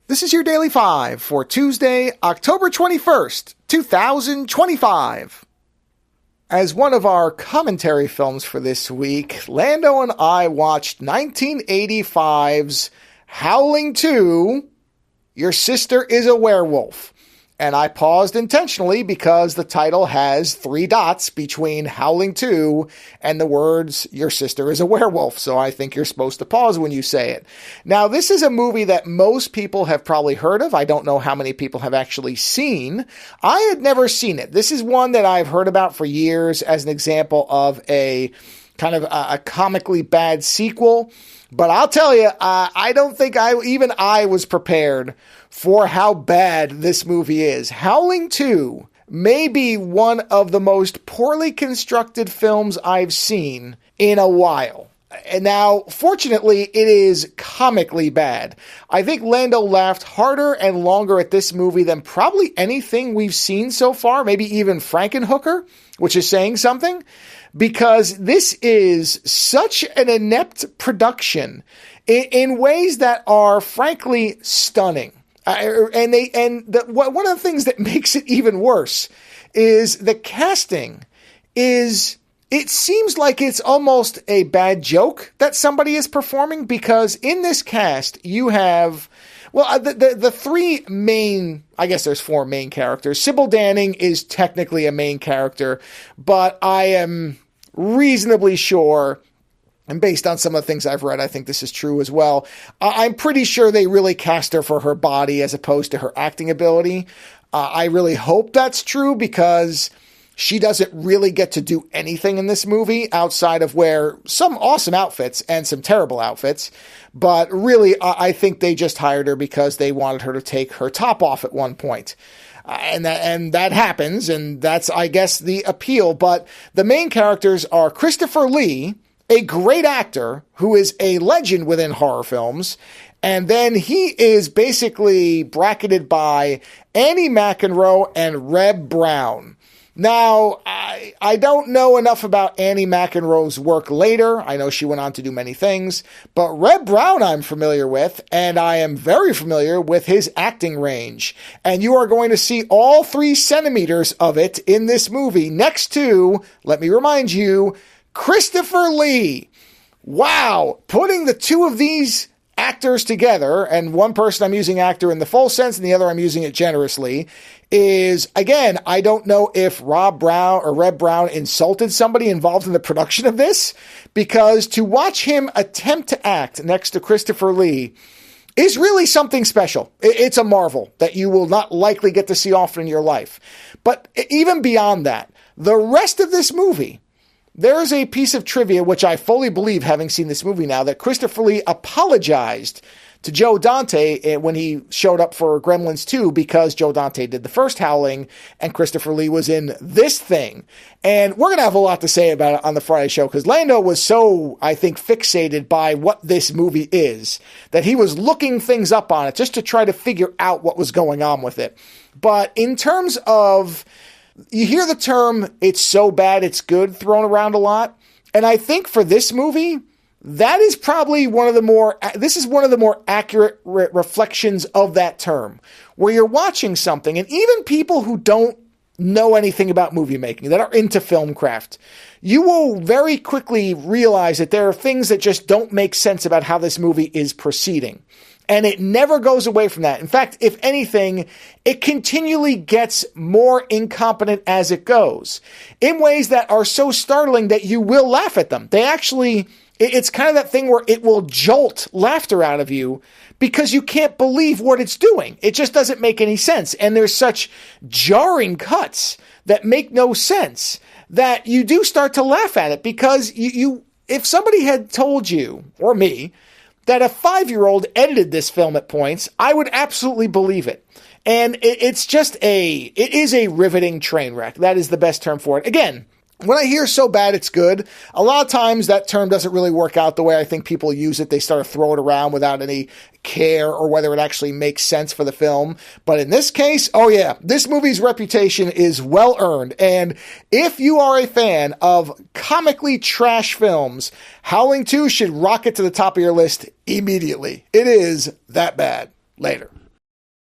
This is your Daily 5 for Tuesday, October 21st, 2025. As one of our commentary films for this week, Lando and I watched 1985's Howling II, Your Sister Is A Werewolf. And I paused intentionally because the title has 3 dots between Howling II and the words, Your Sister Is A Werewolf. So I think you're supposed to pause when you say it. Now, this is a movie that most people have probably heard of. I don't know how many people have actually seen. I had never seen it. This is one that I've heard about for years as an example of a kind of a comically bad sequel. But I'll tell you, I don't think I was prepared for how bad this movie is. Howling II may be one of the most poorly constructed films I've seen in a while. And now, fortunately, it is comically bad. I think Lando laughed harder and longer at this movie than probably anything we've seen so far, maybe even Frankenhooker, which is saying something, because this is such an inept production in ways that are frankly stunning. One of the things that makes it even worse is the casting it seems like it's almost a bad joke that somebody is performing, because in this cast you have, the 3 main, I guess there's 4 main characters. Sybil Danning is technically a main character, but I am reasonably sure, and based on some of the things I've read, I think this is true as well, I'm pretty sure they really cast her for her body as opposed to her acting ability. I really hope that's true, because she doesn't really get to do anything in this movie outside of wear some awesome outfits and some terrible outfits. But really, I think they just hired her because they wanted her to take her top off at one point. And that happens, and that's, I guess, the appeal. But the main characters are Christopher Lee, a great actor who is a legend within horror films. And then he is basically bracketed by Annie McEnroe and Reb Brown. Now, I don't know enough about Annie McEnroe's work later. I know she went on to do many things, but Reb Brown I'm familiar with, and I am very familiar with his acting range. And you are going to see all 3 centimeters of it in this movie next to, let me remind you, Christopher Lee. Wow, putting the 2 of these actors together, and one person I'm using actor in the full sense and the other I'm using it generously, is, again, I don't know if Reb Brown insulted somebody involved in the production of this, because to watch him attempt to act next to Christopher Lee is really something special. It's a marvel that you will not likely get to see often in your life. But even beyond that, the rest of this movie, there is a piece of trivia, which I fully believe, having seen this movie now, that Christopher Lee apologized to Joe Dante when he showed up for Gremlins 2, because Joe Dante did the first Howling and Christopher Lee was in this thing. And we're going to have a lot to say about it on the Friday show, because Lando was so, I think, fixated by what this movie is that he was looking things up on it just to try to figure out what was going on with it. But in terms of, you hear the term, it's so bad it's good, thrown around a lot. And I think for this movie, that is probably one of the more accurate reflections of that term, where you're watching something, and even people who don't know anything about movie making, that are into film craft, you will very quickly realize that there are things that just don't make sense about how this movie is proceeding. And it never goes away from that. In fact, if anything, it continually gets more incompetent as it goes, in ways that are so startling that you will laugh at them. It's kind of that thing where it will jolt laughter out of you because you can't believe what it's doing. It just doesn't make any sense. And there's such jarring cuts that make no sense that you do start to laugh at it, because if somebody had told you, or me, that a 5-year-old edited this film at points, I would absolutely believe it. And it is a riveting train wreck. That is the best term for it. Again, when I hear so bad it's good, a lot of times that term doesn't really work out the way I think people use it. They start to throw it around without any care or whether it actually makes sense for the film. But in this case, oh yeah, this movie's reputation is well earned. And if you are a fan of comically trash films, Howling II should rocket to the top of your list immediately. It is that bad. Later.